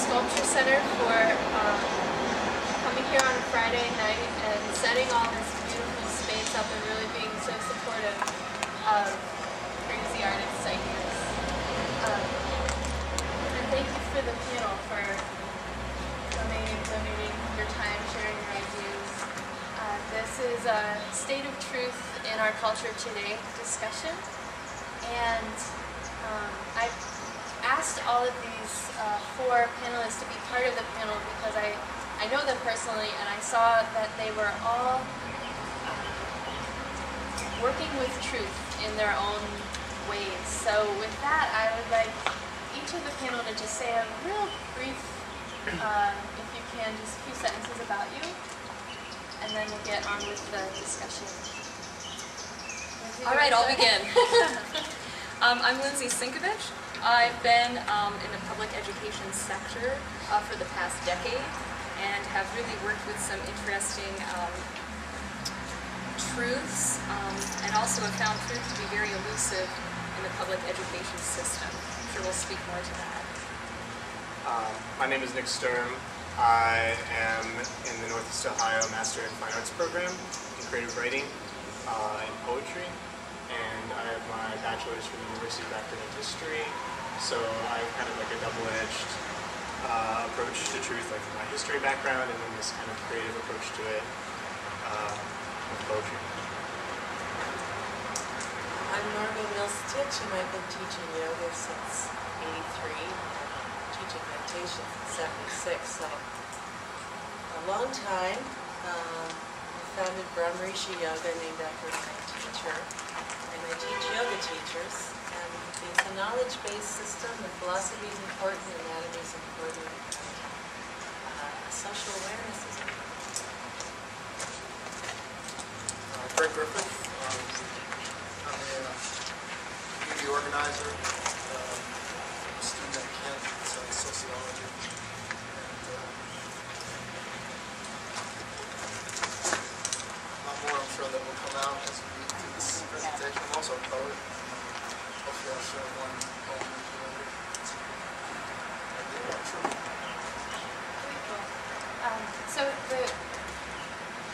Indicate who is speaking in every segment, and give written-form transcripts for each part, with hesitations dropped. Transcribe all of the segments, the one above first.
Speaker 1: Sculpture Center for coming here on a Friday night and setting all this beautiful space up and really being so supportive of crazy artists' ideas. And thank you for the panel for donating your time, sharing your ideas. This is a State of Truth in Our Culture Today discussion, and I've asked all of these four panelists to be part of the panel because I know them personally, and I saw that they were all working with truth in their own ways. So with that, I would like each of the panel to just say a real brief, if you can, just a few sentences about you, and then we'll get on with the discussion.
Speaker 2: All right, I'll begin. I'm Lindsay Sinkovich. I've been in the public education sector for the past decade and have really worked with some interesting truths and also have found truth to be very elusive in the public education system. I'm sure we'll speak more to that.
Speaker 3: My name is Nick Sturm. I am in the Northeast Ohio Master in Fine Arts program in creative writing and poetry. And I have my bachelor's from the University of Akron in history. So I have kind of like a double-edged approach to truth, like from my history background, and then this kind of creative approach to it with poetry.
Speaker 4: I'm Margot Mills-Stitch, and I've been teaching yoga since '83, teaching meditation since '76, so a long time. I founded Brahmarishi Yoga, named after my teacher, and I teach yoga teachers. And it's a knowledge-based system. The philosophy is important, anatomy is important, social awareness is important.
Speaker 5: Greg Griffith. I'm a community organizer, a student at Kent, sociology. And a lot more I'm sure that will come out as we do this presentation. I'm also a poet. Hopefully I'll share one poem with you later.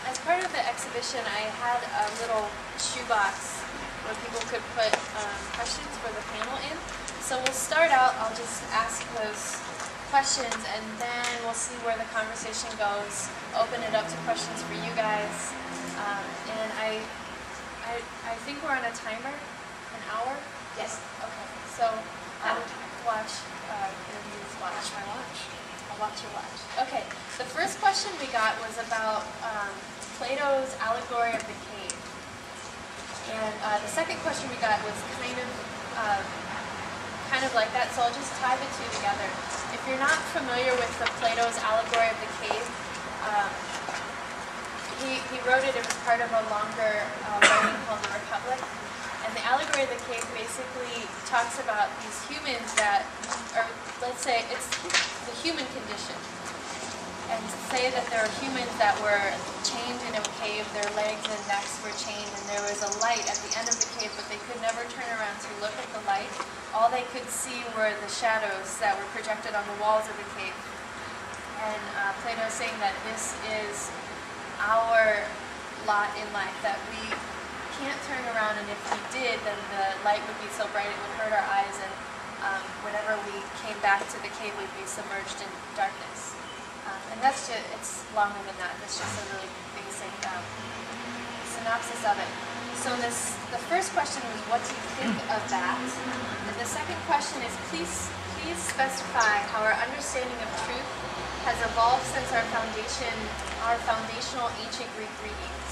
Speaker 1: As part of the exhibition, I had a little shoebox where people could put questions for the panel in. So we'll start out, I'll just ask those questions, and then we'll see where the conversation goes, open it up to questions for you guys. And I think we're on a timer, an hour? Yes. Okay, so I'll watch interviews, watch my watch. I'll watch your watch. Okay, the first question we got was about Plato's allegory of the cave. And the second question we got was kind of like that, so I'll just tie the two together. If you're not familiar with the Plato's allegory of the cave, he wrote it was part of a longer writing called The Republic. And the allegory of the cave basically talks about these humans that, or let's say it's the human condition. And say that there are humans that were chained in a cave, their legs and necks were chained, and there was a light at the end of the cave, but they could never turn around to look at the light. All they could see were the shadows that were projected on the walls of the cave. And Plato is saying that this is our lot in life, that we can't turn around, and if we did, then the light would be so bright it would hurt our eyes, and whenever we came back to the cave, we'd be submerged in darkness. And that's just, it's longer than that. That's just a really basic synopsis of it. So the first question was, what do you think of that? And the second question is, please specify how our understanding of truth has evolved since our foundational ancient Greek readings.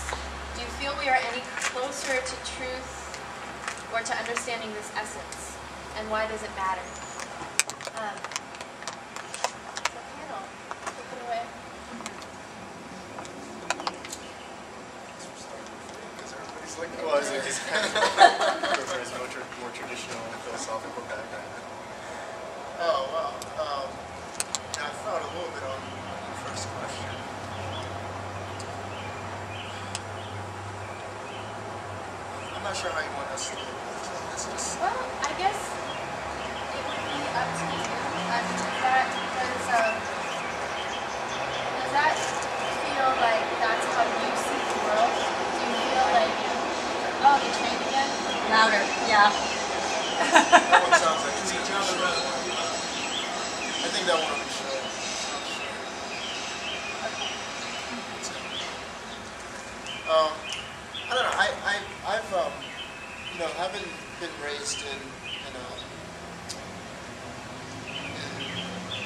Speaker 1: Do you feel we are any closer to truth or to understanding this essence? And why does it matter? The panel, take it away.
Speaker 3: Well, it's kind of more traditional philosophical background.
Speaker 5: Oh, well, I thought a little bit on the first question. I'm not sure how you want us to do this.
Speaker 1: Well, I guess it would be up to you. That does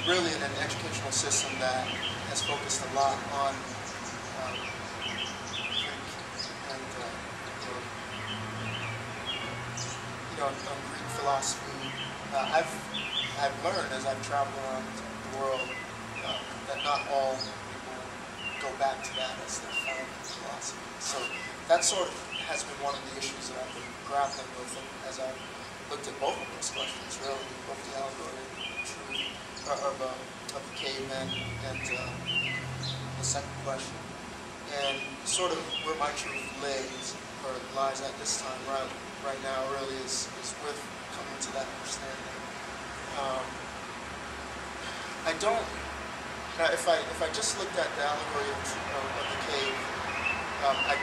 Speaker 5: really in an educational system that has focused a lot on Greek and on Greek philosophy. I've learned as I've traveled around the world that not all people go back to that as their founding philosophy. So that sort of has been one of the issues that I've been grappling with as I've looked at both of those questions, really, both the allegory of the caveman and the second question. And sort of where my truth lies at this time right now really is with coming to that understanding. I don't. Now, if I just looked at the allegory of the cave, I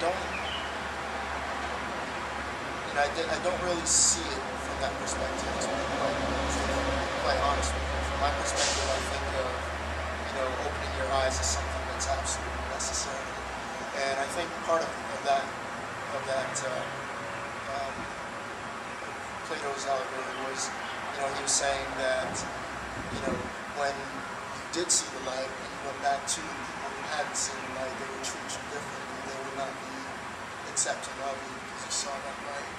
Speaker 5: don't really see it from that perspective. To be quite honest with you, from my perspective, I think opening your eyes is something that's absolutely necessary. And I think part of that Plato's allegory was, he was saying that, when you did see the light and you went back to the people who hadn't seen the light, they would treat you differently. They would not be accepting of you because you saw that light.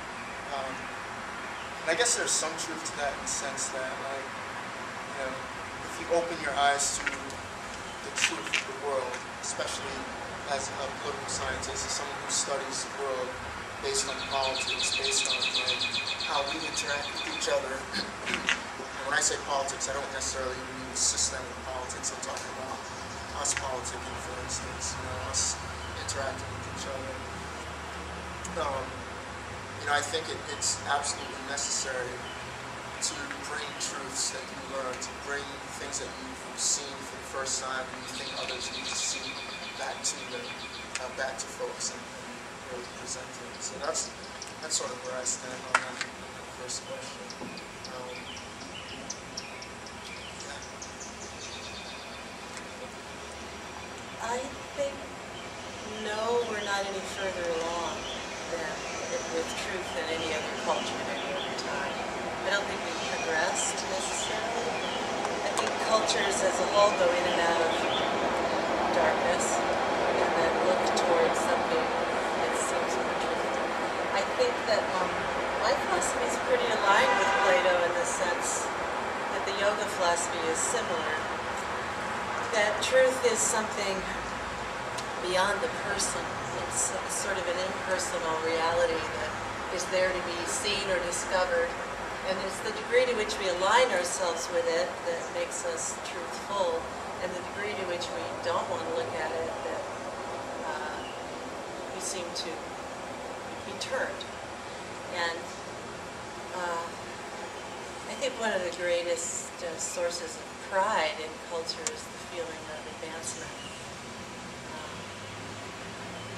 Speaker 5: And I guess there's some truth to that in the sense that, if you open your eyes to the truth of the world, especially as a political scientist, as someone who studies the world based on politics, based on how we interact with each other. And when I say politics, I don't necessarily mean systemic politics. I'm talking about us politicking, for instance, us interacting with each other. I think it's absolutely necessary to bring truths that you learn, to bring things that you've seen for the first time and you think others need to see back to them, back to folks and really present it. So that's sort of where I stand on that first question.
Speaker 4: I think, no, we're not any further along with truth than any other culture at any other time. I don't think we've progressed necessarily. I think cultures as a whole go in and out of darkness and then look towards something that seems more truthful. I think that my philosophy is pretty aligned with Plato in the sense that the yoga philosophy is similar. That truth is something beyond the person. It's sort of an impersonal reality that is there to be seen or discovered. And it's the degree to which we align ourselves with it that makes us truthful, and the degree to which we don't want to look at it that we seem to be turned. And I think one of the greatest sources of pride in culture is the feeling of advancement.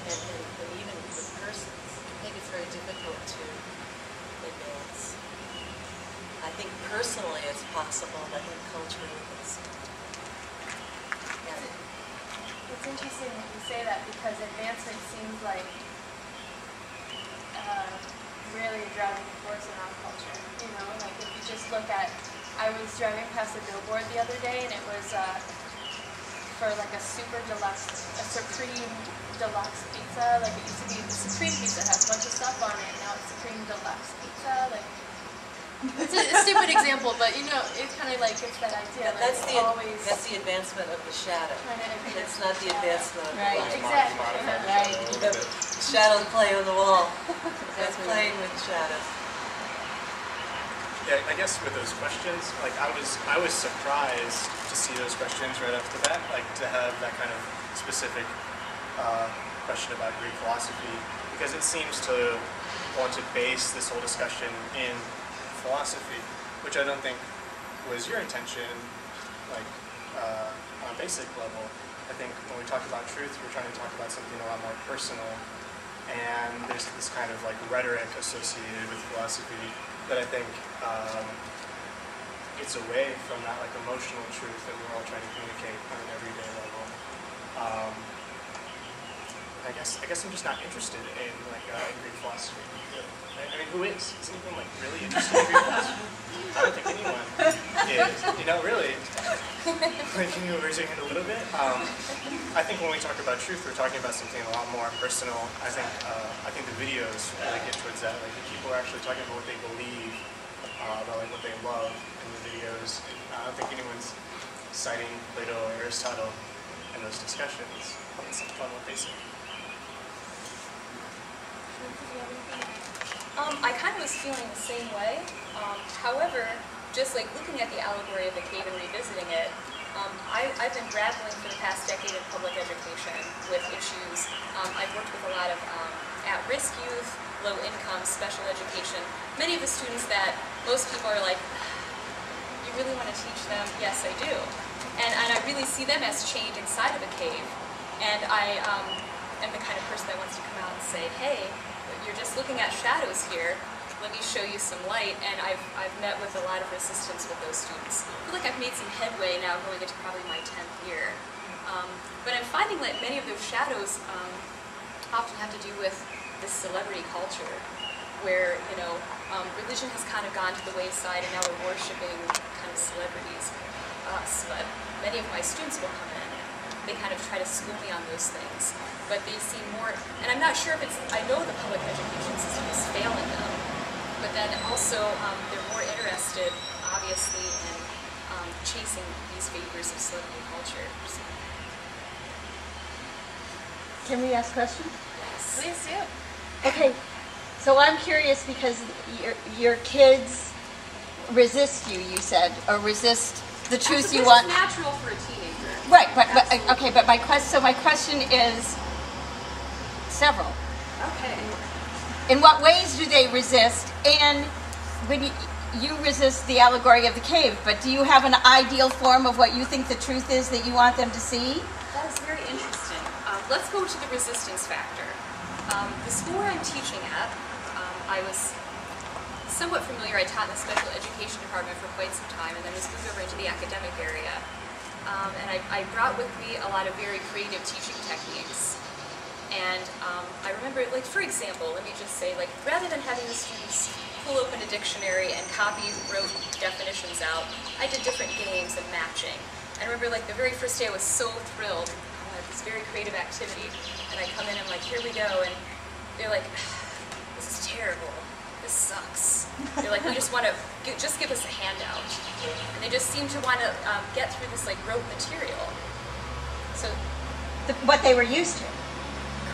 Speaker 4: And even with persons, I think it's very difficult to advance. I think personally it's possible, but in culturally it's
Speaker 1: It's interesting that you say that because advancement seems like really a driving force in our culture. Like if you just look at, I was driving past a billboard the other day and it was for like a super deluxe, a supreme deluxe pizza. Like it used to be the supreme pizza, has a bunch of stuff on it. Now it's supreme deluxe pizza. Like it's a stupid example, but it's kind of like it's that idea.
Speaker 4: Yeah,
Speaker 1: like
Speaker 4: that's the advancement of the shadow. It's not the advancement of the
Speaker 1: right.
Speaker 4: light.
Speaker 1: Exactly.
Speaker 4: Right. The shadows play on the wall. That's playing with shadows.
Speaker 3: Yeah, I guess with those questions, like I was surprised to see those questions right off the bat, like to have that kind of specific question about Greek philosophy, because it seems to want to base this whole discussion in philosophy, which I don't think was your intention, like on a basic level. I think when we talk about truth, we're trying to talk about something a lot more personal, and there's this kind of like rhetoric associated with philosophy that I think gets away from that like emotional truth that we're all trying to communicate on an everyday level. I guess I'm just not interested in like Greek philosophy. I mean, who is? Is anyone like really interested in Greek philosophy? I don't think anyone is. Really. converging it a little bit. I think when we talk about truth, we're talking about something a lot more personal. I think the videos really get towards that. Like, the people are actually talking about what they believe, about like what they love in the videos. And I don't think anyone's citing Plato or Aristotle in those discussions. It's fun what they say.
Speaker 2: I kind of was feeling the same way. However, just like looking at the allegory of the cave and revisiting it, I've been grappling for the past decade in public education with issues. I've worked with a lot of at-risk youth, low-income, special education. Many of the students that most people are like, you really want to teach them? Yes, I do. And I really see them as chained inside of a cave. And I am the kind of person that wants to come out and say, hey, you're just looking at shadows here. Let me show you some light. And I've met with a lot of resistance with those students. I feel like I've made some headway now going into probably my 10th year. But I'm finding that many of those shadows often have to do with this celebrity culture where, you know, religion has kind of gone to the wayside and now we're worshiping kind of celebrities. But many of my students will come in. They kind of try to school me on those things. But they seem more, and I'm not sure if it's, I know the public education system is failing them, but then also they're more interested, obviously, in chasing these favors of celebrity culture.
Speaker 6: Can we ask questions?
Speaker 2: Yes.
Speaker 1: Please do.
Speaker 6: Okay, so I'm curious because your kids resist you, you said, or resist the truth you want.
Speaker 2: It's natural for a teenager.
Speaker 6: Right, but okay, but my question is several.
Speaker 2: Okay.
Speaker 6: In what ways do they resist? And when you resist the allegory of the cave, but do you have an ideal form of what you think the truth is that you want them to see?
Speaker 2: That is very interesting. Let's go to the resistance factor. The school where I'm teaching at, I was somewhat familiar. I taught in the special education department for quite some time and then was moved over into the academic area. And I brought with me a lot of very creative teaching techniques. And I remember, like, for example, let me just say, like, rather than having the students pull open a dictionary and copy rote definitions out, I did different games and matching. I remember, like, the very first day I was so thrilled. This very creative activity. And I come in and I'm like, here we go. And they're like, this is terrible. This sucks. They're like, we just want to, just give us a handout. And they just seem to want to get through this like rote material. So,
Speaker 6: What they were used to.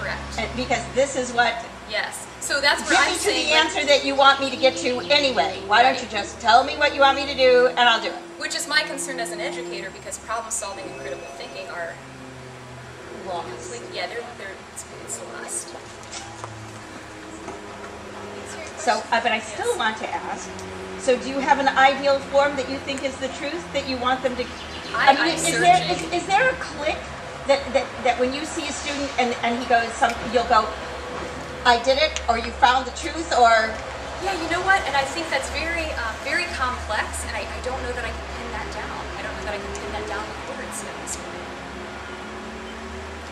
Speaker 2: correct.
Speaker 6: And because this is what,
Speaker 2: Yes. So that's where
Speaker 6: get
Speaker 2: I'm
Speaker 6: me to
Speaker 2: saying,
Speaker 6: the answer that you want me to get to anyway. Why don't you just tell me what you want me to do and I'll do it.
Speaker 2: which is my concern as an educator, because problem solving and critical thinking are
Speaker 6: Lost.
Speaker 2: like, yeah, it's lost.
Speaker 6: So, but I still want to ask, so do you have an ideal form that you think is the truth that you want them to?
Speaker 2: I'm
Speaker 6: is there a click that when you see a student and he goes, you'll go, I did it, or you found the truth, or?
Speaker 2: Yeah, you know what? And I think that's very, very complex, and I don't know that I can pin that down. I don't know that I can pin that down with words at this point.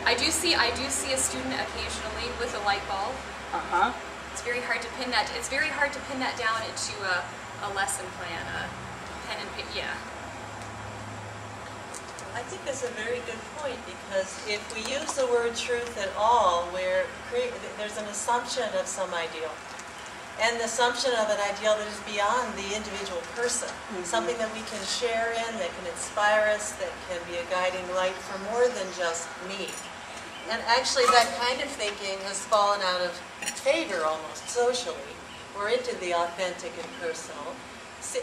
Speaker 2: I do see a student occasionally with a light bulb.
Speaker 6: Uh-huh.
Speaker 2: It's very hard to pin that. It's very hard to pin that down into a lesson plan, a pen and paper. Yeah.
Speaker 4: I think that's a very good point, because if we use the word truth at all, there's an assumption of some ideal. And the assumption of an ideal that is beyond the individual person. Something that we can share in, that can inspire us, that can be a guiding light for more than just me. And actually that kind of thinking has fallen out of favor almost socially. We're into the authentic and personal.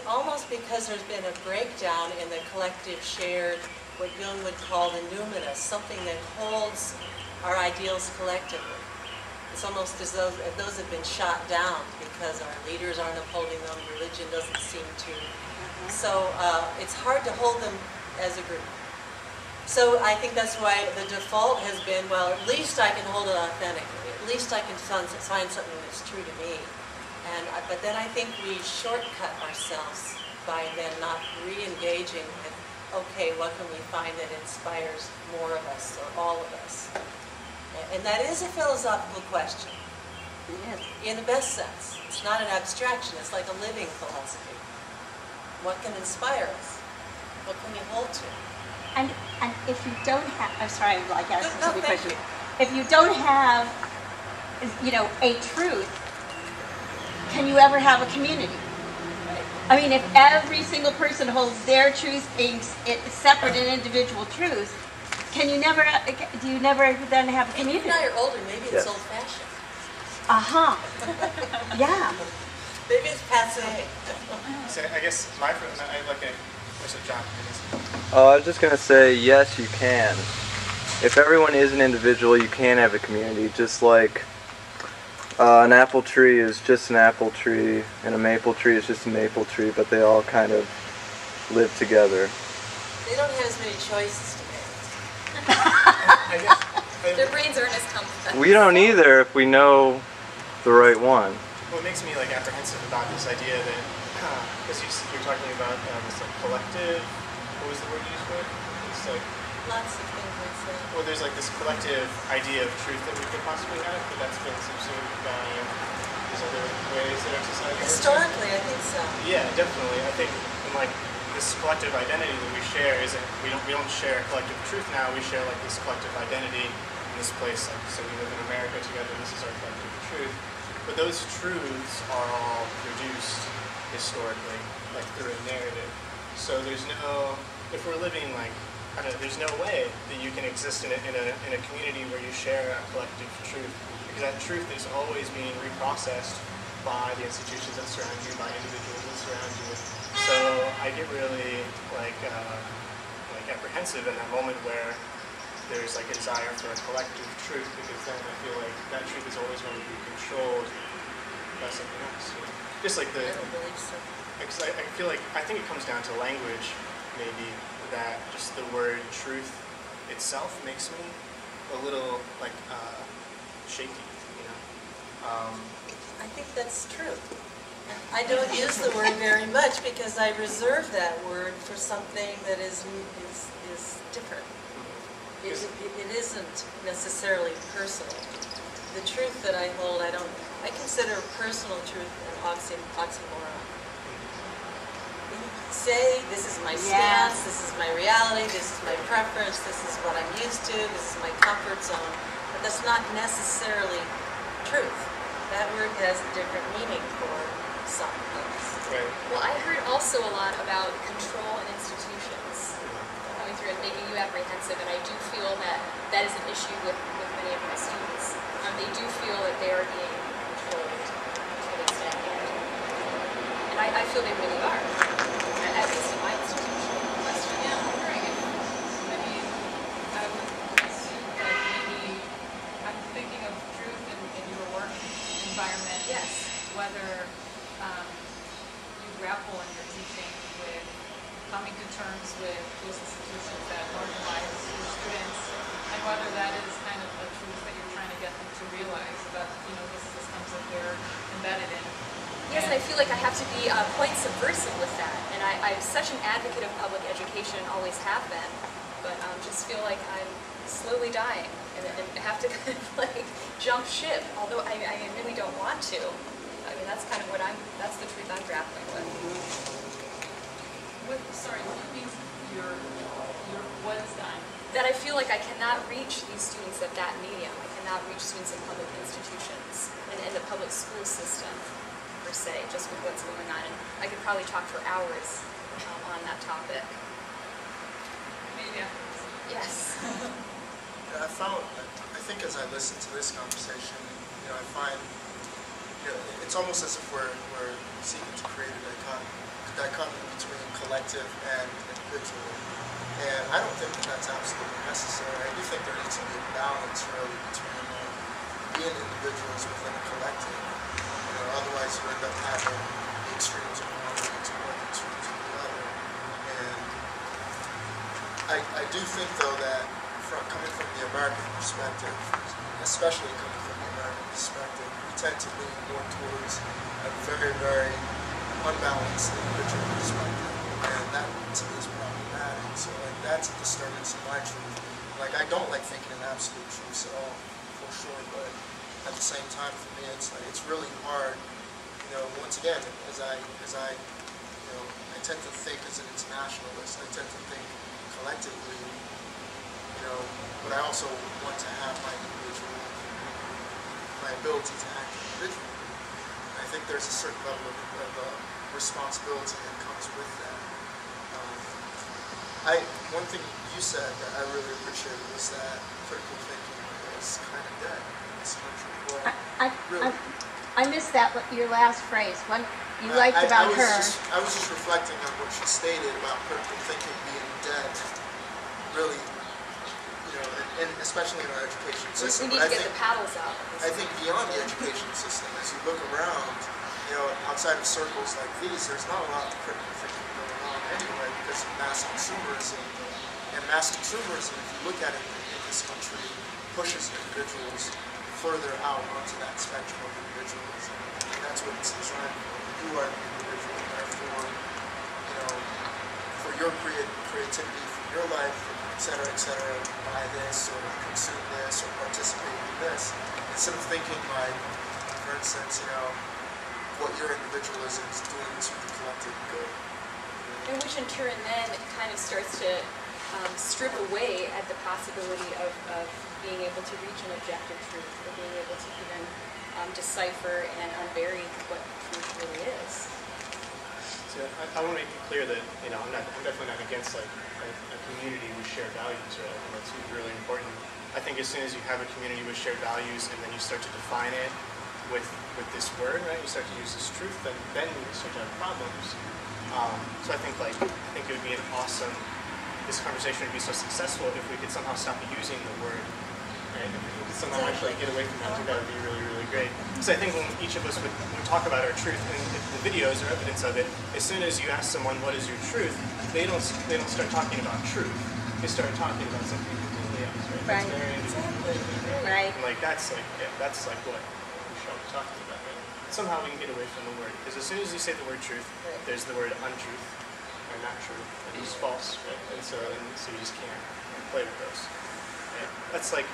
Speaker 4: Almost because there's been a breakdown in the collective shared, what Jung would call the numinous, something that holds our ideals collectively. It's almost as though those have been shot down because our leaders aren't upholding them, religion doesn't seem to. So it's hard to hold them as a group. So I think that's why the default has been, well, at least I can hold it authentically. At least I can find something that's true to me. But then I think we shortcut ourselves by then not re-engaging with, okay, what can we find that inspires more of us or all of us? And that is a philosophical question. In the best sense. It's not an abstraction, it's like a living philosophy. What can inspire us? What can we hold to?
Speaker 6: And if you don't have, I'm sorry, I'm like asking
Speaker 4: No,
Speaker 6: so many
Speaker 4: thank
Speaker 6: questions.
Speaker 4: you.
Speaker 6: If you don't have, a truth, can you ever have a community? I mean, if every single person holds their truth being separate and individual truth, do you never then have a
Speaker 4: Maybe you
Speaker 6: community?
Speaker 4: and I are older, maybe it's
Speaker 7: Yes.
Speaker 4: old-fashioned.
Speaker 6: Yeah.
Speaker 4: Maybe it's passé.
Speaker 3: So I guess I like it. What's it, John?
Speaker 7: Oh, I was just gonna say, yes, you can. If everyone is an individual, you can have a community. Just like an apple tree is just an apple tree, and a maple tree is just a maple tree, but they all kind of live together.
Speaker 4: They don't have as many choices to make.
Speaker 3: I guess.
Speaker 2: Their brains aren't as complex.
Speaker 7: We don't either if we know the right one.
Speaker 3: What makes me like apprehensive about this idea that, because you're talking about this like collective. What was the word you used for it? It's like,
Speaker 4: Lots of things we say.
Speaker 3: well, there's like this collective idea of truth that we could possibly have, but that's been subsumed by these other ways that our society works.
Speaker 4: Historically, I think so.
Speaker 3: Yeah, definitely. I think in like this collective identity that we share isn't we don't share collective truth now. We share like this collective identity in this place. Like, so we live in America together. This is our collective truth. But those truths are all produced historically, like through a narrative. So there's no, if we're living like, I don't know, there's no way that you can exist in a community where you share a collective truth, because that truth is always being reprocessed by the institutions that surround you, by individuals that surround you. So I get really like apprehensive in that moment where there's like a desire for a collective truth, because then I feel like that truth is always going to be controlled by something else. You know? Just like
Speaker 4: I don't believe so.
Speaker 3: because I feel like, I think it comes down to language, maybe, that just the word truth itself makes me a little like shaky, you know.
Speaker 4: I think that's true. I don't use the word very much because I reserve that word for something that is different. It isn't necessarily personal. The truth that I hold, I consider personal truth an oxymoron. You say, this is my stance, this is my reality, this is my preference, this is what I'm used to, this is my comfort zone, but that's not necessarily truth. That word has a different meaning for some of us.
Speaker 3: Right.
Speaker 2: Well, I heard also a lot about control and institutions coming through and making you apprehensive, and I do feel that that is an issue with many of my students. They do feel that they are being controlled to an extent, and I feel they really are, at least in my institution.
Speaker 1: Yeah, I'm wondering if, I would assume that maybe I'm thinking of truth in your work environment.
Speaker 2: Yes.
Speaker 1: Whether you grapple in your teaching with coming to terms with those institutions that marginalize your students, and whether that is kind of a truth that you're trying to get them to realize about, the systems that they're embedded in.
Speaker 2: Yes, and I feel like I have to be quite subversive with that. And I'm such an advocate of public education, always have been, but just feel like I'm slowly dying and have to kind of like jump ship, although I really don't want to. I mean, that's kind of that's the truth I'm grappling with.
Speaker 1: Sorry, what means your what is that?
Speaker 2: That I feel like I cannot reach these students at that medium. I cannot reach students in public institutions and in the public school system, per se, just with what's going on. And I could probably talk for hours on that topic.
Speaker 1: Maybe afterwards.
Speaker 2: Yes.
Speaker 5: Yeah, I think as I listen to this conversation, I find, it's almost as if we're seeking to create a dichotomy between collective and individual. And I don't think that that's absolutely necessary. I do think there needs to be a balance, really, between being individuals within a collective. Otherwise you end up having the extremes of one and the extremes of the other. And I do think, though, that coming from the American perspective, especially coming from the American perspective, we tend to lean more towards a very, very unbalanced individual perspective. And that, to me, is problematic. So, that's a disturbance in my truth. I don't like thinking in absolute truths at all, for sure, but at the same time, for me, it's really hard. Once again, as I tend to think as an internationalist. I tend to collectively, but I also want to have my ability to act individually. And I think there's a certain level of responsibility that comes with that. One thing you said that I really appreciated was that critical thinking is kind of dead in this country. Well, really.
Speaker 6: I missed that, your last phrase. One you liked about her.
Speaker 5: I was just reflecting on what she stated about critical thinking being dead. Really, and especially in our education system.
Speaker 2: We need to get the paddles out.
Speaker 5: I think beyond the education system, as you look around, outside of circles like these, there's not a lot of critical thinking going on anyway because of mass consumerism. And mass consumerism, if you look at it in this country, pushes individuals further out onto that spectrum of individualism. And that's what it's designed for. You are an individual, therefore, for your creativity, for your life, et cetera, buy this or consume this or participate in this. Instead of thinking like, for instance, what your individualism is doing to the collective good.
Speaker 2: And which in turn then kind of starts to strip away at the possibility of being able to reach an objective truth, or being able to even decipher and unbury what truth really is.
Speaker 3: So I want to make it clear that I'm definitely not against like a community with shared values. Right? I think that's really important. I think as soon as you have a community with shared values, and then you start to define it with this word, right? You start to use this truth, then you start to have problems. So I think it would be an awesome. This conversation would be so successful if we could somehow stop using the word. Right? If we could somehow actually get away from that, I think that would be really, really great. So I think when each of us would talk about our truth, and the videos are evidence of it, as soon as you ask someone, what is your truth, they don't start talking about truth. They start talking about something completely else, right? That's very individual.
Speaker 6: Right.
Speaker 3: And that's what we should all be talking about, right? Somehow we can get away from the word. Because as soon as you say the word truth, there's the word untruth, or not true, and it's false, right? And so you just can't play with those. Right? That's it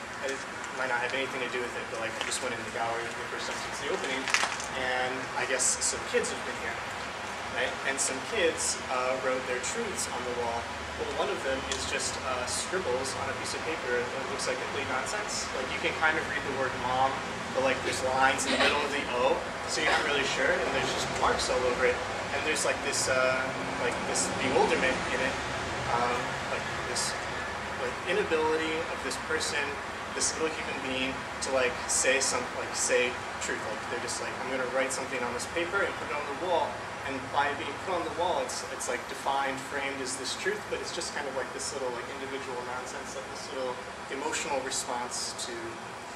Speaker 3: might not have anything to do with it, but I just went in the gallery for the first time since the opening, and I guess some kids have been here, right? And some kids wrote their truths on the wall. Well, one of them is just scribbles on a piece of paper that looks like complete nonsense. You can kind of read the word mom, but there's lines in the middle of the O, so you're not really sure, and there's just marks all over it. And there's this bewilderment in it, this inability of this person, this little human being, to say truth. They're just I'm going to write something on this paper and put it on the wall. And by being put on the wall, it's defined, framed as this truth, but it's just kind of this little individual nonsense, this little emotional response to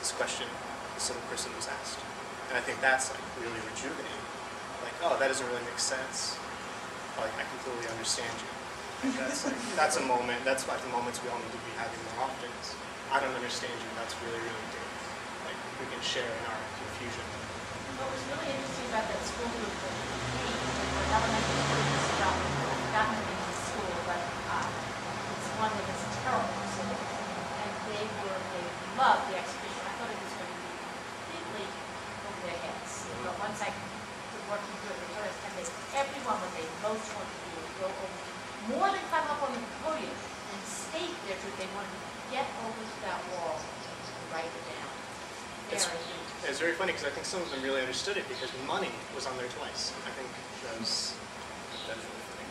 Speaker 3: this question this little person was asked. And I think that's really rejuvenating. Oh, that doesn't really make sense. I completely understand you. That's a moment. That's the moments we all need to be having more often. I don't understand you. That's really, really deep. We can share in our confusion.
Speaker 8: What was really interesting about that school group that were elementary students got them into school, but it's one that is terrible. And they loved the exhibition. I thought it was going to be completely over their heads. But once I was working through it, and everyone what they most wanted to do was go over, more than come up on the podium and state their truth. They wanted to get over to that wall and write it down.
Speaker 3: It's very funny because I think some of them really understood it because money was on there twice. I think that was really funny.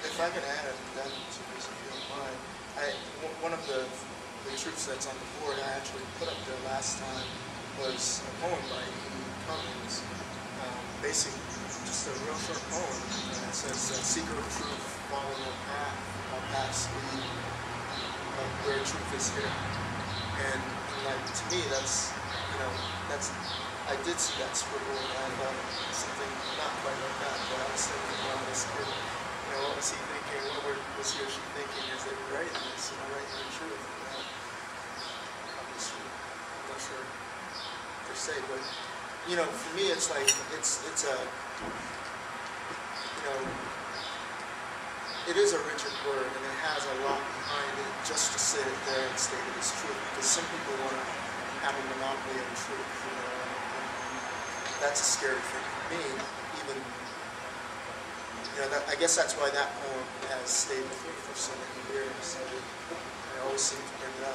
Speaker 5: If I could add that to this, if you don't mind, one of the truths that's on the board I actually put up there last time was a poem by E. Cummings, basically just a real short poem. It says, "Seeker of truth, follow your path, our paths lead, where truth is here." And to me, that's I did see that scribble, and I thought something not quite like that, but I was thinking, well, this kid, what was he thinking? What was he or she thinking as they were writing this, writing the truth? Obviously, I'm not sure per se, but, for me, it's it is a rigid word, and it has a lot behind it just to say it there and state it as truth, because some people want to have a monopoly of truth, and that's a scary thing for me, even I guess that's why that poem has stayed with me for so many years. So I always seem to bring it up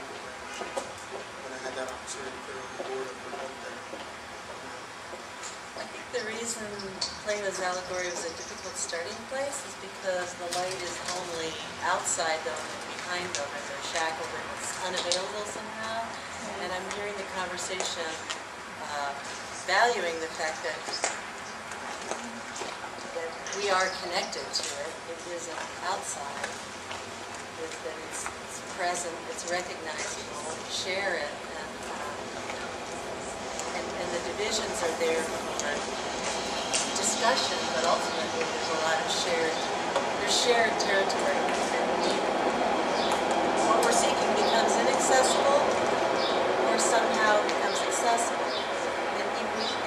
Speaker 5: when I had that opportunity to put it on the board or promote that.
Speaker 4: I think the reason Plato's allegory was a difficult starting place is because the light is only outside them and behind them, and they're shackled and it's unavailable somehow. And I'm hearing the conversation valuing the fact that we are connected to it. It isn't outside. That it's present, it's recognizable, we share it, and the divisions are there for discussion, but ultimately there's a lot of shared territory. And what we're seeking becomes inaccessible or somehow becomes accessible.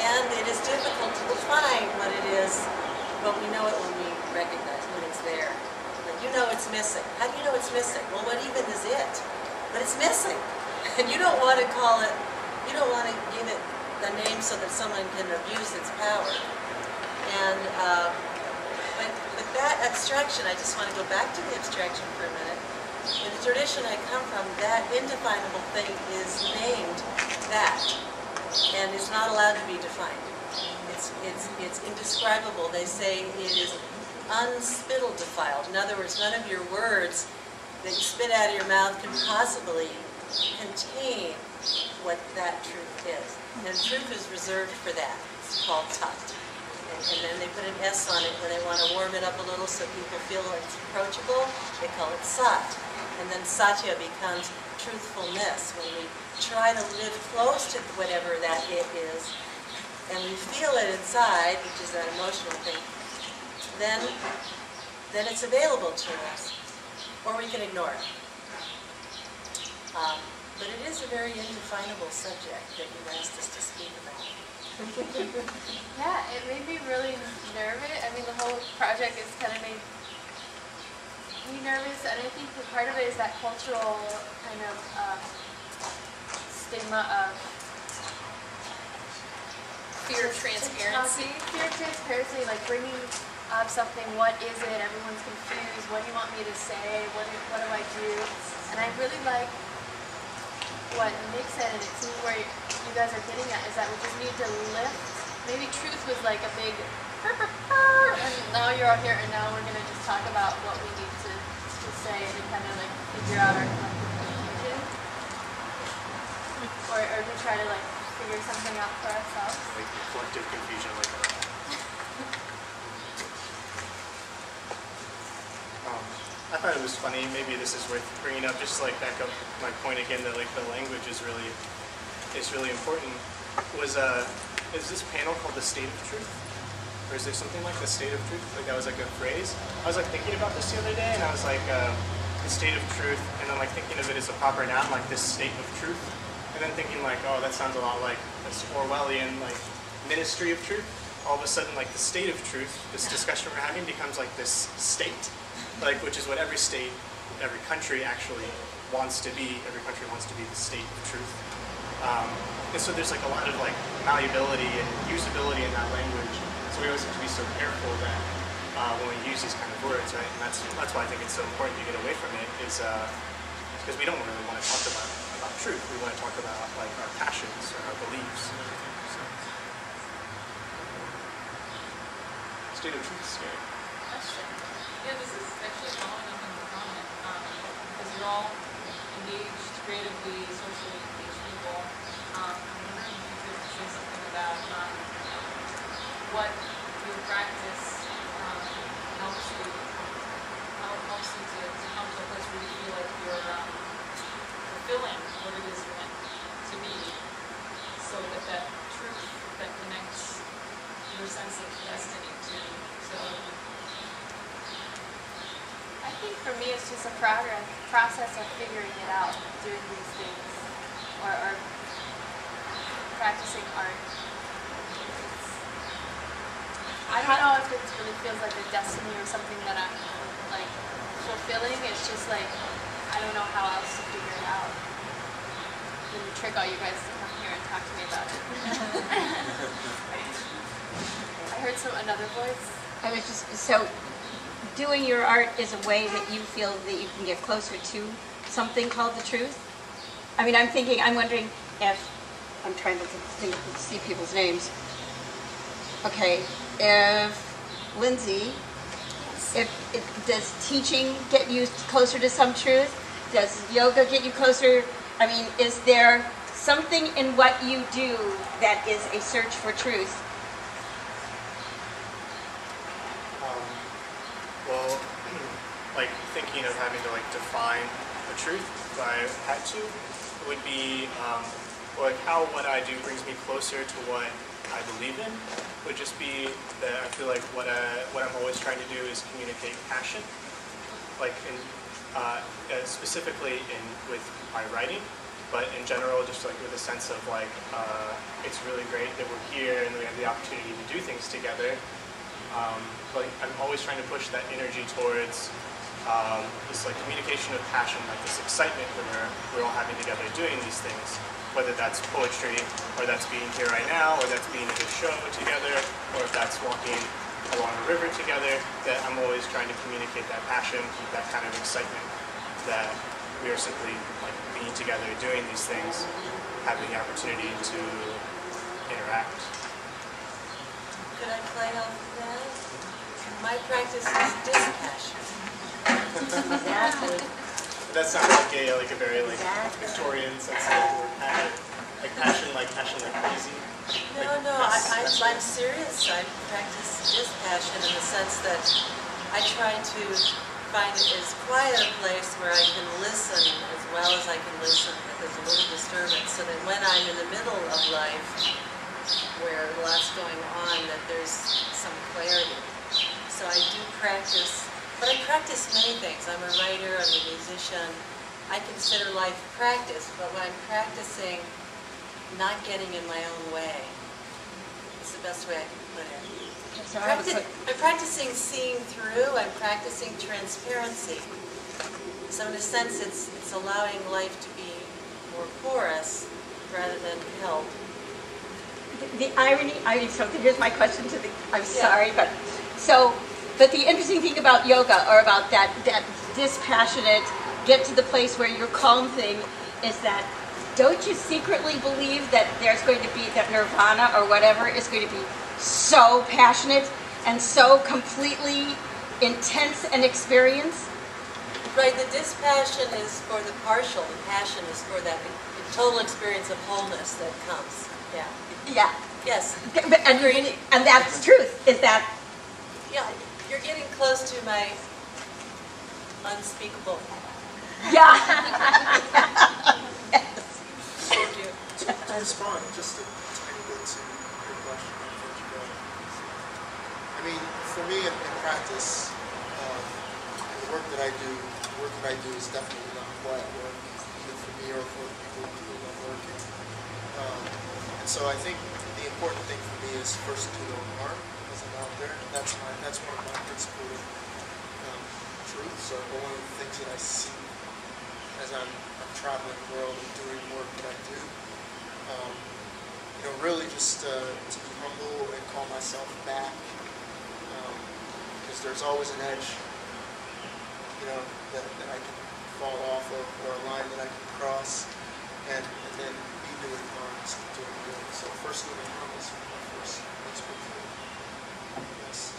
Speaker 4: And it is difficult to define what it is, but we know it when we recognize when it's there. Like, you know it's missing. How do you know it's missing? Well, what even is it? But it's missing. And you don't want to call it, you don't want to give it a name so that someone can abuse its power. And, but that abstraction, I just want to go back to the abstraction for a minute. In the tradition I come from, that indefinable thing is named that, and it's not allowed to be defined. It's indescribable. They say it is unspittle defiled. In other words, none of your words that you spit out of your mouth can possibly contain what that truth is. And truth is reserved for that. It's called tat. And then they put an S on it when they want to warm it up a little so people feel like it's approachable. They call it sat. And then satya becomes truthfulness. When we try to live close to whatever that it is, and we feel it inside, which is that emotional thing, then it's available to us, or we can ignore it. But it is a very indefinable subject that you've asked us to speak about.
Speaker 1: Yeah, it made me really nervous. I mean, the whole project is kind of made me nervous, and I think that part of it is that cultural kind of stigma of
Speaker 2: Fear of transparency.
Speaker 1: Fear of transparency, like bringing up something, what is it? Everyone's confused. What do you want me to say? What do I do? And I really like what Nick said, and it seems where you guys are getting at, is that we just need to lift. Maybe truth was like a big, and now you're all here, and now we're going to just talk about what we need to say and kind of like figure out our collective confusion. Or to try to like figure something out for ourselves.
Speaker 3: Like collective confusion, like I thought it was funny. Maybe this is worth bringing up. Just like back up my point again that like the language is really important. Is this panel called the State of Truth, or is there something like the State of Truth? Like that was like a phrase. I was like thinking about this the other day, and I was like the State of Truth, and then like thinking of it as a proper noun, like this state of truth. And then thinking like, oh, that sounds a lot like this Orwellian like Ministry of Truth. All of a sudden, like the state of truth, this discussion we're having becomes like this state, like which is what every state, every country actually wants to be. Every country wants to be the state of truth. And so there's like a lot of like malleability and usability in that language. So we always have to be so careful that when we use these kind of words, right? And that's why I think it's so important to get away from it. Is because we don't really want to talk about truth. We want to talk about like our passions or our beliefs. So. State of truth is scary.
Speaker 9: Question. Yeah, this is actually following up on the comment. Because you're all engaged creatively, socially engaged people. I'm wondering if you could say something about what your practice helps you to come to a place where you feel like you're fulfilling what it is you're meant to be, so that truth that connects your sense of destiny to other people.
Speaker 1: I think for me it's just a process of figuring it out, doing these things, or practicing art. I don't know if it really feels like a destiny or something that I'm like fulfilling. It's just like I don't know how else to figure it out. Then trick all you guys to come here and talk to me about it. I heard another voice.
Speaker 6: I was just, so doing your art is a way that you feel that you can get closer to something called the truth? I mean, I'm wondering if, I'm trying to see people's names. Okay, if Lindsay, does teaching get you closer to some truth? Does yoga get you closer? I mean, is there something in what you do that is a search for truth?
Speaker 3: Well, like thinking of having to like define the truth if I had to would be like how what I do brings me closer to what I believe in would just be that I feel like what I'm always trying to do is communicate passion, like in specifically with my writing, but in general just like with a sense of like it's really great that we're here and we have the opportunity to do things together. Like I'm always trying to push that energy towards this like communication of passion, like this excitement when we're all having together doing these things, whether that's poetry, or that's being here right now, or that's being at a show together, or if that's walking along a river together, that I'm always trying to communicate that passion, keep that kind of excitement that we are simply like being together, doing these things, having the opportunity to interact.
Speaker 4: Could I play off of that? My practice is dispassion.
Speaker 6: Exactly.
Speaker 3: That sounds like a very like Victorian sense of the word passion, like crazy.
Speaker 4: No, I'm serious. I practice dispassion in the sense that I try to find as quiet a place where I can listen as well as I can listen, but there's a little disturbance, so that when I'm in the middle of life, where a lot's going on, that there's some clarity. So I do practice, but I practice many things. I'm a writer, I'm a musician. I consider life practice, but when I'm practicing, not getting in my own way. It's the best way I can put it.
Speaker 6: So
Speaker 4: I'm practicing seeing through, I'm practicing transparency. So in a sense, it's allowing life to be more porous rather than held.
Speaker 6: the irony, so here's my question to the, I'm sorry, but the interesting thing about yoga, or about that dispassionate, get to the place where you're calm thing, is that don't you secretly believe that there's going to be, that nirvana or whatever is going to be so passionate and so completely intense an experience?
Speaker 4: Right, the dispassion is for the partial, the passion is for that total experience of wholeness that comes. Yeah.
Speaker 6: Yeah.
Speaker 4: Yes.
Speaker 6: And that's the truth, is that...
Speaker 4: Yeah, you're getting close to my unspeakable.
Speaker 6: Yeah.
Speaker 5: To respond just a tiny bit to your question before you go. I mean, for me in practice, the work that I do is definitely not quiet work, either for me or for the people who I'm working. And so I think the important thing for me is first to do no harm as I'm out there. That's one of my principal truths, or one of the things that I see as I'm traveling the world and doing work that I do. Really just to be humble and call myself back, because there's always an edge, that I can fall off of, or a line that I can cross, and then be doing harm instead of doing good. So first doing harm is my first principle. Yes,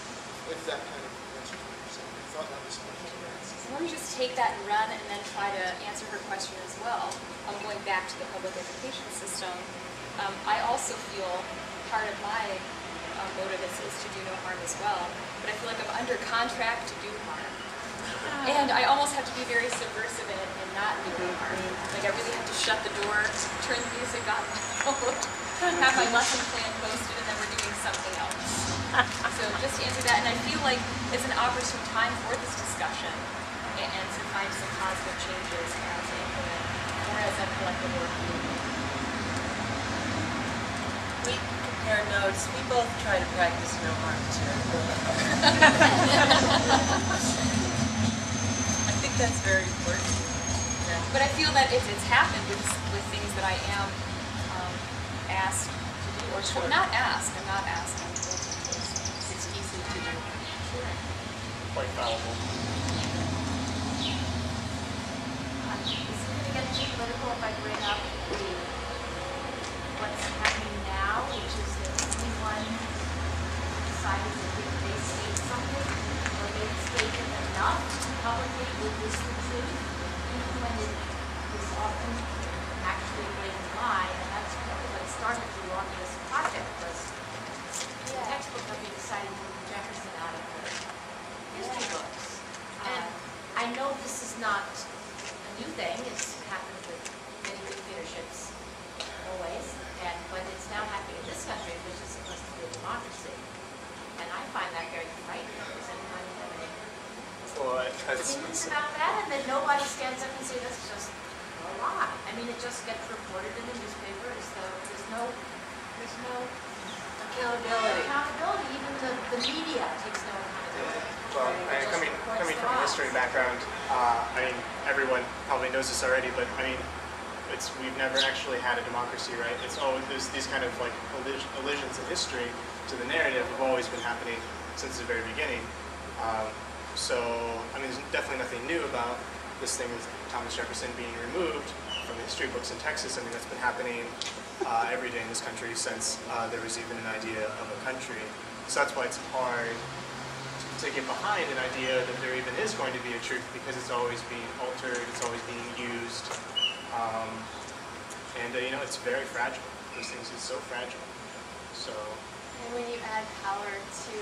Speaker 5: if that kind of answers what you're saying. I thought that was much to answer.
Speaker 2: So let me just take that and run and then try to answer her question as well. I'm going back to the public education system. I also feel part of my motive is to do no harm as well, but I feel like I'm under contract to do harm. And I almost have to be very subversive in it and not do harm. Like I really have to shut the door, turn the music on loud, have my lesson plan posted, and then we're doing something else. So just to answer that, and I feel like it's an opportune time for this discussion and to find some positive changes and to implement more as a collective work.
Speaker 4: We compare notes. We both try to practice no harm too. I think that's very important. Yeah.
Speaker 2: But I feel that it's happened with things that I am asked to do, or not asked. I'm not asked. I'm told it's easy to do. Sure.
Speaker 3: quite fallible.
Speaker 8: Is it going to get too political if I bring up what's happening now, which is that anyone decided that they state something, or they stated enough publicly with this the truth, even when it is often actually a blatant lie, and that's what started the Romulus project, was the textbook that we decided to move Jefferson out of the history books. And I know this is not a new thing, it's happened with many dictatorships always, but it's now happening in this country, which is supposed to be a democracy. And I find that very frightening. Does anybody have any opinions about that? And then nobody stands up and says, that's just a lie. I mean, it just gets reported in the newspaper as though there's no accountability. Even the media takes no accountability.
Speaker 3: Well, coming from a history background, I mean, everyone probably knows this already, but I mean, we've never actually had a democracy, right? It's always these kind of like allusions in history to the narrative have always been happening since the very beginning. So, I mean, there's definitely nothing new about this thing with Thomas Jefferson being removed from the history books in Texas. I mean, that's been happening every day in this country since there was even an idea of a country. So that's why it's hard to get behind an idea that there even is going to be a truth, because it's always being altered, it's always being used. You know, it's very fragile. Those things are so fragile. So.
Speaker 1: And when you add power to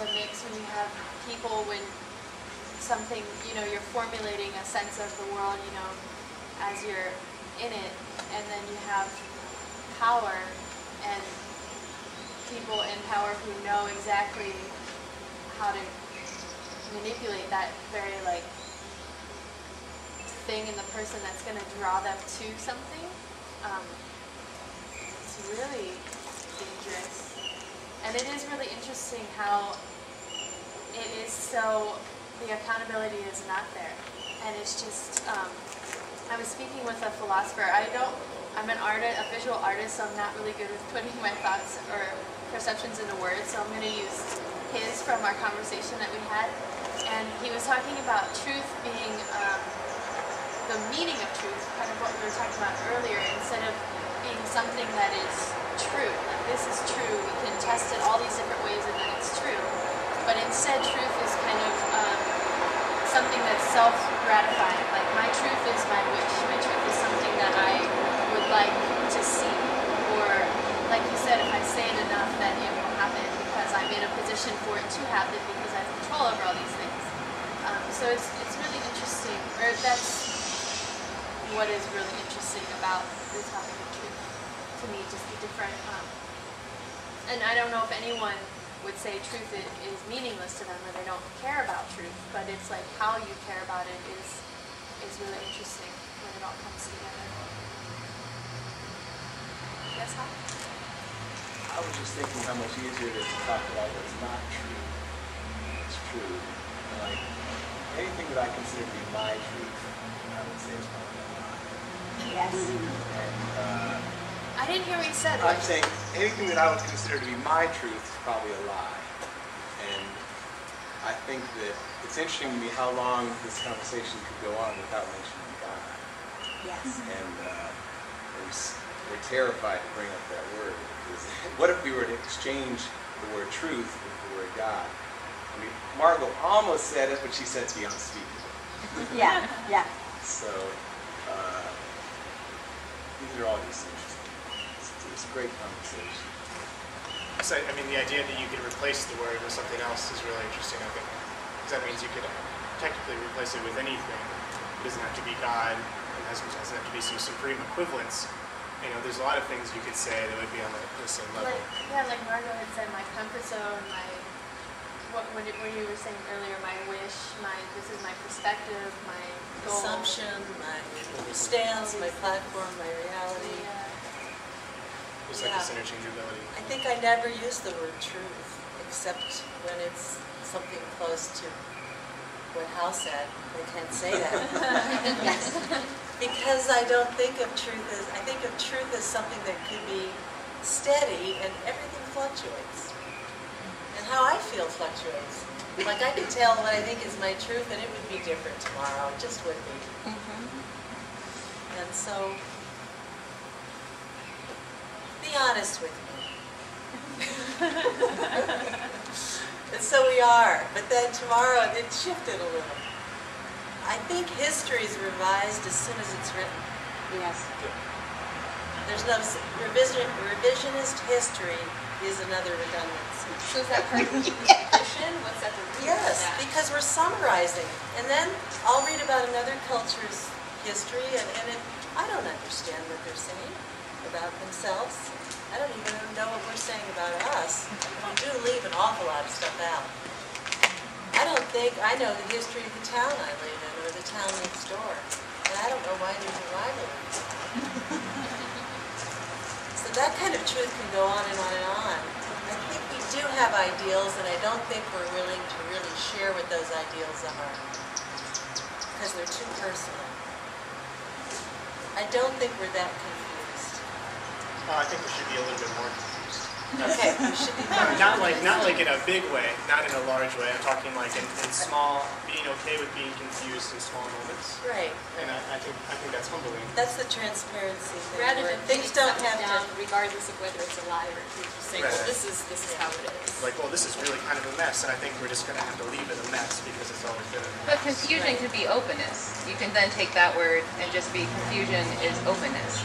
Speaker 1: the mix, when you have people, when something, you know, you're formulating a sense of the world, you know, as you're in it, and then you have power and people in power who know exactly how to manipulate that very, like, thing in the person that's going to draw them to something, it's really dangerous. And it is really interesting how it is so, the accountability is not there. And it's just, I was speaking with a philosopher. I'm an artist, a visual artist, so I'm not really good with putting my thoughts or perceptions into words, so I'm going to use his from our conversation that we had. And he was talking about truth being, the meaning of truth, kind of what we were talking about earlier, instead of being something that is true, like this is true, we can test it all these different ways and then it's true. But instead, truth is kind of something that's self-gratifying, like my truth is my wish, my truth is something that I would like to see, or like you said, if I say it enough, then it will happen because I'm in a position for it to happen because I have control over all these things. So it's really interesting, or that's what is really interesting about the topic of truth to me, just the different, and I don't know if anyone would say truth is meaningless to them or they don't care about truth, but it's like how you care about it is really interesting when it all comes together. Yes, Hal?
Speaker 10: I was just thinking how much easier it is to talk about what's not true. It's true. And like anything that I consider to be my truth, I would say is probably a lie.
Speaker 6: Yes.
Speaker 10: And
Speaker 1: I didn't hear what you said.
Speaker 10: I'm saying anything that I would consider to be my truth is probably a lie. And I think that it's interesting to me how long this conversation could go on without mentioning God.
Speaker 6: Yes.
Speaker 10: And we're terrified to bring up that word. Because what if we were to exchange the word truth with the word God? I mean, Margot almost said it, but she said it's beyond speaking.
Speaker 6: Yeah, yeah.
Speaker 10: So, these are all just interesting. It's a great conversation.
Speaker 3: So, I mean, the idea that you could replace the word with something else is really interesting, I think. Because that means you could technically replace it with anything. It doesn't have to be God. It doesn't have to be some supreme equivalence. You know, there's a lot of things you could say that would be on the same level.
Speaker 1: Like Margot had said, my comfort zone, when you were saying earlier, my wish, this is my perspective, my goal.
Speaker 4: Assumption, my stance, my platform, my reality.
Speaker 1: Yeah.
Speaker 3: There's like this interchangeability.
Speaker 4: I think I never use the word truth, except when it's something close to what Hal said. I can't say that. Because I don't think of truth as, I think of truth as something that could be steady and everything fluctuates. And how I feel fluctuates. Like I could tell what I think is my truth and it would be different tomorrow, it just would be. And so, be honest with me. And so we are, but then tomorrow it shifted a little. I think history is revised as soon as it's written.
Speaker 6: Yes.
Speaker 4: There's no, revisionist history is another redundancy.
Speaker 2: So is that part of the tradition? What's at the root of
Speaker 4: Yes,
Speaker 2: that?
Speaker 4: because we're summarizing. And then I'll read about another culture's history, and I don't understand what they're saying about themselves. I don't even know what we're saying about us. We do leave an awful lot of stuff out. I don't think I know the history of the town I live in or the town next door. And I don't know why there's a rivalry. So that kind of truth can go on and on and on. I think we do have ideals, and I don't think we're willing to really share what those ideals are, because they're too personal. I don't think we're that confused.
Speaker 3: I think we should be a little bit more confused.
Speaker 4: Okay, we should be more
Speaker 3: Not like in a big way, not in a large way. I'm talking like in small, being okay with being confused in small moments.
Speaker 4: Right.
Speaker 3: And I think that's humbling.
Speaker 4: That's the transparency thing.
Speaker 2: Rather
Speaker 4: where
Speaker 2: than
Speaker 4: things
Speaker 2: putting
Speaker 4: don't
Speaker 2: something
Speaker 4: have
Speaker 2: down,
Speaker 4: to.
Speaker 2: regardless of whether it's a lie or truth, just saying, well,
Speaker 3: Right.
Speaker 2: this is how it is.
Speaker 3: Like, well, this is really kind of a mess, and I think we're just going to have to leave it a mess because it's always been a mess.
Speaker 11: But confusion could be openness. You can then take that word and just be confusion is openness.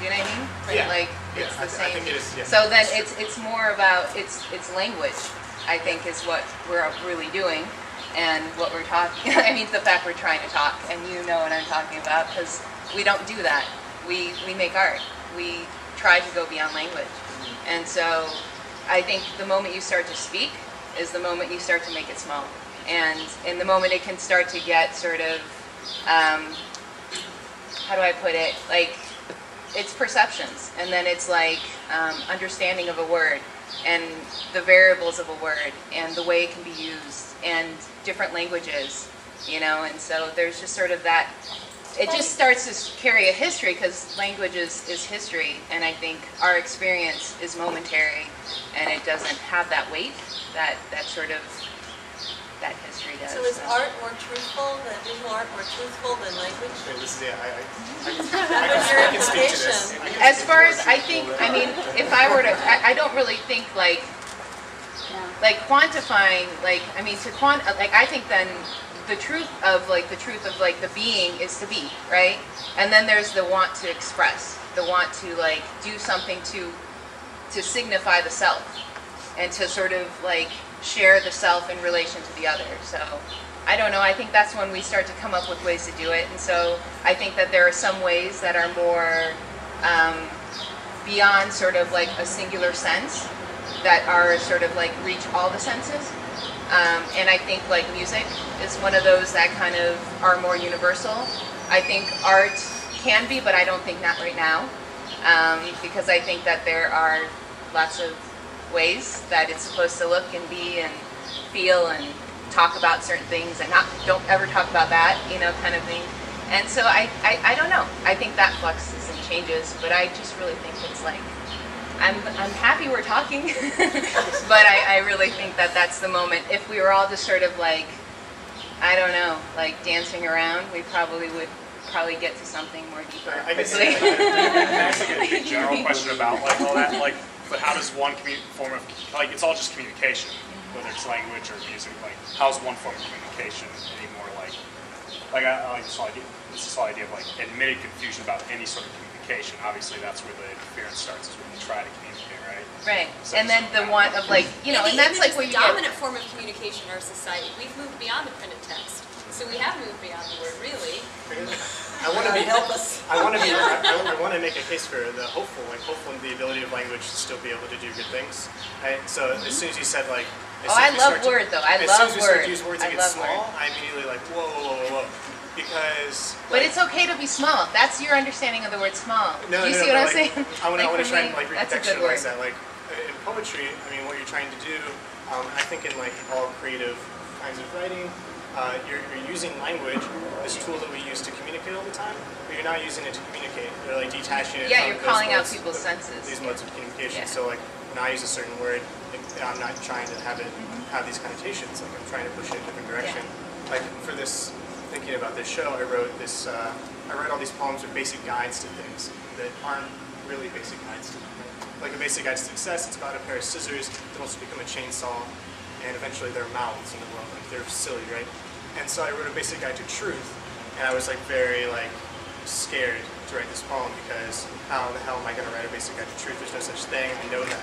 Speaker 11: You know what I mean?
Speaker 3: Yeah.
Speaker 11: Like
Speaker 3: Yeah,
Speaker 11: it's the
Speaker 3: I
Speaker 11: same.
Speaker 3: think it is, yeah.
Speaker 11: So then it's more about it's language. I think is what we're really doing, and what we're talking. I mean, the fact we're trying to talk, and you know what I'm talking about, because we don't do that. We make art. We try to go beyond language, and so I think the moment you start to speak is the moment you start to make it small, and in the moment it can start to get sort of how do I put it, like. It's perceptions, and then it's like understanding of a word, and the variables of a word, and the way it can be used, and different languages, you know, and so there's just sort of that, it just starts to carry a history, because language is history, and I think our experience is momentary, and it doesn't have that weight that sort of, that history does.
Speaker 4: So is art more truthful, visual art more truthful than language?
Speaker 3: So this is, yeah,
Speaker 4: That was your
Speaker 3: I can speak to this.
Speaker 4: implication.
Speaker 3: I can
Speaker 11: As
Speaker 3: speak
Speaker 11: far
Speaker 3: to
Speaker 11: as,
Speaker 3: this.
Speaker 11: I think, I mean, if I were to, I don't really think like quantifying, like, I mean, like, I think then the truth of the being is to be, right? And then there's the want to express, the want to like do something to signify the self, and to sort of like share the self in relation to the other. So I don't know, I think that's when we start to come up with ways to do it. And so I think that there are some ways that are more beyond sort of like a singular sense, that are sort of like reach all the senses. And I think like music is one of those that kind of are more universal. I think art can be, but I don't think not right now. Because I think that there are lots of ways that it's supposed to look and be and feel and talk about certain things, and don't ever talk about that, you know, kind of thing. And so I don't know. I think that fluxes and changes, but I just really think it's like, I'm happy we're talking, but I really think that that's the moment. If we were all just sort of like, I don't know, like dancing around, we would get to something more deeper.
Speaker 3: I guess
Speaker 11: quickly.
Speaker 12: That's a good general question about like all that, like, but how does one form of, like, it's all just communication, whether it's language or music, like, how's one form of communication any more like I like this whole idea of like admitted confusion about any sort of communication. Obviously that's where the interference starts, is when you try to communicate, right?
Speaker 11: Right,
Speaker 12: So
Speaker 11: and then the want of like, you know, and that's like where you
Speaker 2: the
Speaker 11: get,
Speaker 2: dominant form of communication in our society. We've moved beyond the printed text, so we have moved beyond the word, really.
Speaker 3: I want to be
Speaker 4: Help us.
Speaker 3: I want to make a case for the hopeful in the ability of language to still be able to do good things. And so as soon as you said like,
Speaker 11: I love word though. I love
Speaker 3: As soon as we start to
Speaker 11: word.
Speaker 3: use words
Speaker 11: I
Speaker 3: that get
Speaker 11: love
Speaker 3: small,
Speaker 11: word.
Speaker 3: I immediately like whoa, because.
Speaker 11: But it's okay to be small. That's your understanding of the word small.
Speaker 3: No,
Speaker 11: Do you
Speaker 3: no,
Speaker 11: see
Speaker 3: no,
Speaker 11: what I'm
Speaker 3: like,
Speaker 11: saying?
Speaker 3: I want to
Speaker 11: for
Speaker 3: try
Speaker 11: me,
Speaker 3: and like
Speaker 11: that's a good word.
Speaker 3: recontextualize that. Like in poetry, I mean, what you're trying to do, I think in like all creative kinds of writing, you're using language, this tool that we use to communicate all the time, but you're not using it to communicate. You're like detaching it
Speaker 11: Yeah,
Speaker 3: from
Speaker 11: you're
Speaker 3: those
Speaker 11: calling out
Speaker 3: modes
Speaker 11: people's
Speaker 3: of-
Speaker 11: senses.
Speaker 3: These modes of communication.
Speaker 11: Yeah.
Speaker 3: So like when I use a certain word, I'm not trying to have it have these connotations. Like I'm trying to push it in a different direction. Like for this, thinking about this show, I wrote all these poems with basic guides to things that aren't really basic guides to them. Like a basic guide to success, it's about a pair of scissors that also become a chainsaw, and eventually their mouths in the world. Like they're silly, right? And so I wrote a basic guide to truth, and I was like very like scared to write this poem because how the hell am I going to write a basic guide to truth? There's no such thing. I know that.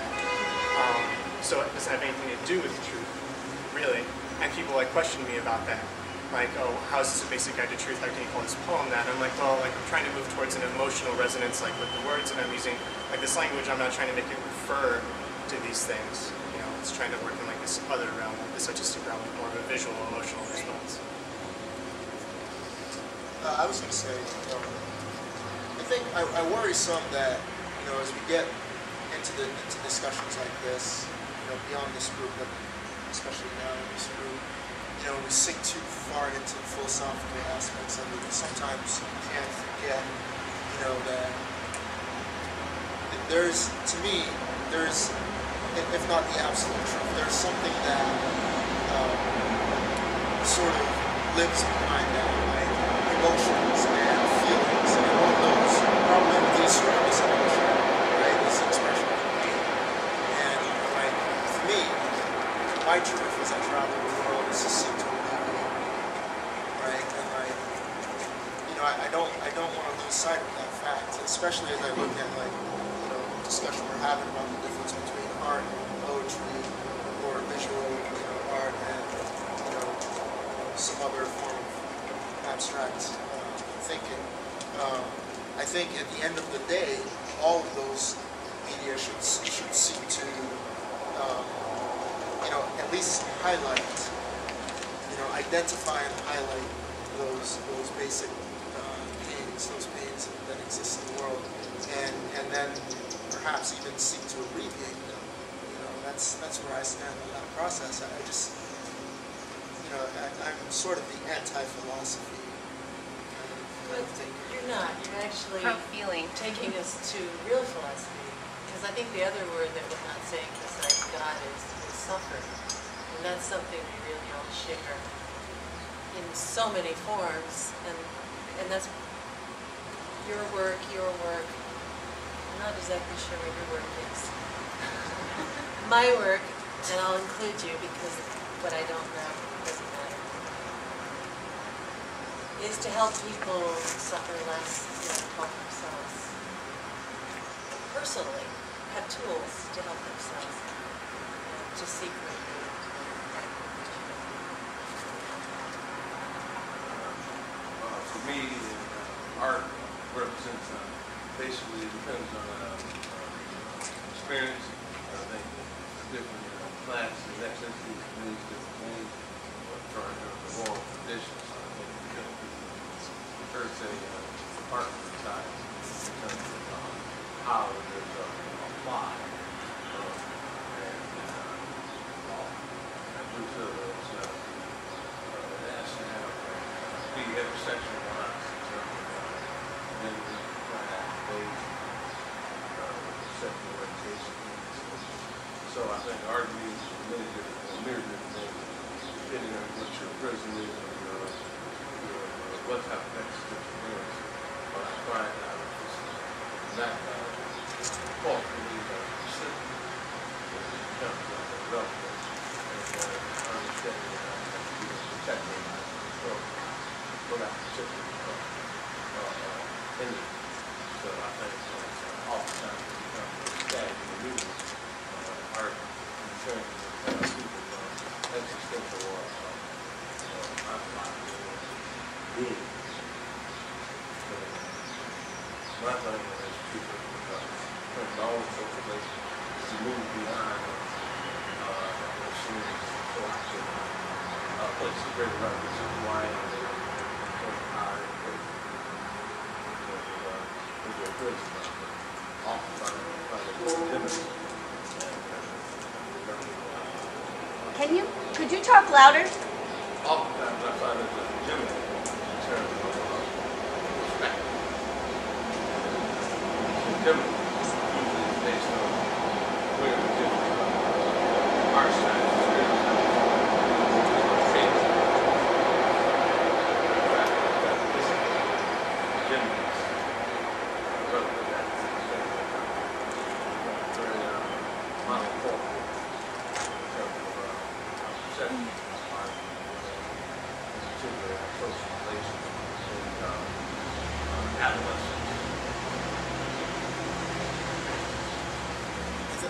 Speaker 3: So it doesn't have anything to do with truth, really. And people like question me about that. Like, oh, how is this a basic guide to truth? How can you call this poem that? And I'm like, well, like I'm trying to move towards an emotional resonance, like with the words that I'm using. Like this language, I'm not trying to make it refer to these things. You know, it's trying to work in like this other realm, this artistic realm, with more of a visual, emotional response.
Speaker 5: I was going to say, I think I worry some that, as we get into discussions like this, beyond this group, but especially now in this group, we sink too far into the philosophical aspects of it. Sometimes you can't forget, that there's, to me, if not the absolute truth, there's something that sort of lives behind that, like emotions and feelings, and one of those, probably the strongest emotion, right, is the expression of pain. And, like, for me, my truth as I travel the world is to seek to alleviate, right, and like, I don't want to lose sight of that fact, especially as I look at, like, discussion we're having about the difference between art and poetry, or visual, art and, some other form of abstract thinking. I think at the end of the day, all of those media should seek to, at least highlight, identify and highlight those basic pains that exist in the world, and then perhaps even seek to alleviate them. That's where I stand in that process. I just, I'm sort of the anti-philosophy kind of thinker.
Speaker 4: You're not. You're actually
Speaker 11: feeling.
Speaker 4: taking us to real philosophy. Because I think the other word that we're not saying besides God is suffering. And that's something we really all share in so many forms. And that's your work. I'm not exactly sure what your work is. My work, and I'll include you because what I don't know doesn't matter, is to help people suffer less and help themselves. Personally, have tools to help themselves to seek relief.
Speaker 13: For me, art represents, basically, it depends on experience. I think different classes, ethnicities, means different things, trying to evolve traditions. I think first art side in terms of how it is applied. And Bruce Hills, it has to have be intersectional lines in terms of then we try to have ways sexual orientation. So I think art means many different things, depending on what your prison is or what type of existential is. But I find out that culturally specific in terms of development and understanding how to be protected by control for that particular entity. So I think oftentimes it becomes static in the news. Art in terms of people's existential or being. My thing is people turn all social places to move beyond machines so I can place a greater reference of why I'm there in terms of how I engage with your prison. Oftentimes I find it intimidating.
Speaker 6: Could you talk louder?
Speaker 13: Oftentimes I find it intimidating in terms of respect. Intimidating usually based on where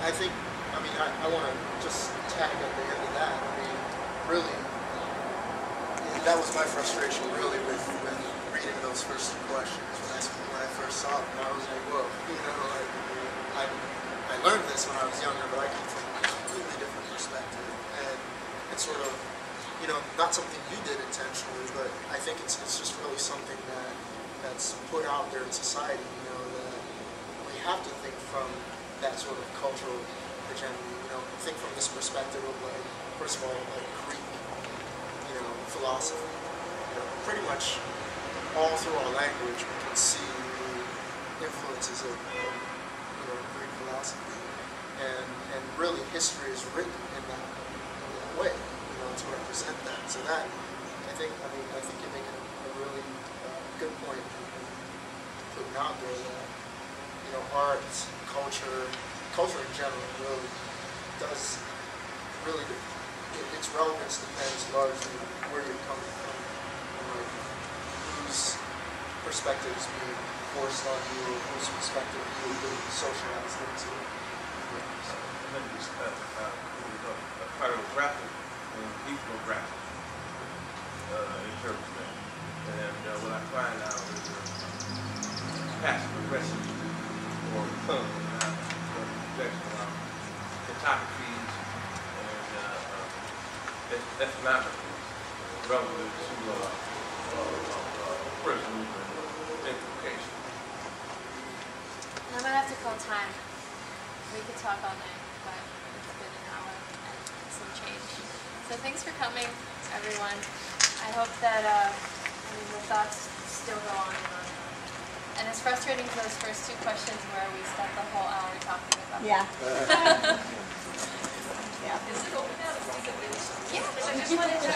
Speaker 5: I think, I mean, I want to just tag at the end of that. I mean, really, that was my frustration really with reading those first two questions when I first saw them. I was like, whoa, you know, like, I learned this when I was younger, but I came from a completely different perspective. And it's sort of, you know, not something you did intentionally, but I think it's just really something that's put out there in society, you know, that we have to think from that sort of cultural hegemony, you know, think from this perspective of, like, first of all, like Greek, you know, philosophy. You know, pretty much all through our language we can see the influences of you know, Greek philosophy. And really history is written in that way, you know, to represent that. So that, I think you make a really good point in putting out there that, you know, art, culture in general really does, its relevance depends largely where you're coming from, and like whose perspective is being forced on you, or whose perspective you're being socialized into.
Speaker 13: Cartographic and ethnographic interpretation. And what I find out is passive aggressive or projection around photographies and ethnography relative to prisons and implications.
Speaker 1: I'm gonna have to call time. We could talk all night, but it's been an hour and some change. So thanks for coming, everyone. I hope that the thoughts still go on and on and on. And as frustrating as those first two questions were, we spent the whole hour talking about them.
Speaker 6: Yeah.
Speaker 2: Is it open now?
Speaker 1: Yeah. I just wanted to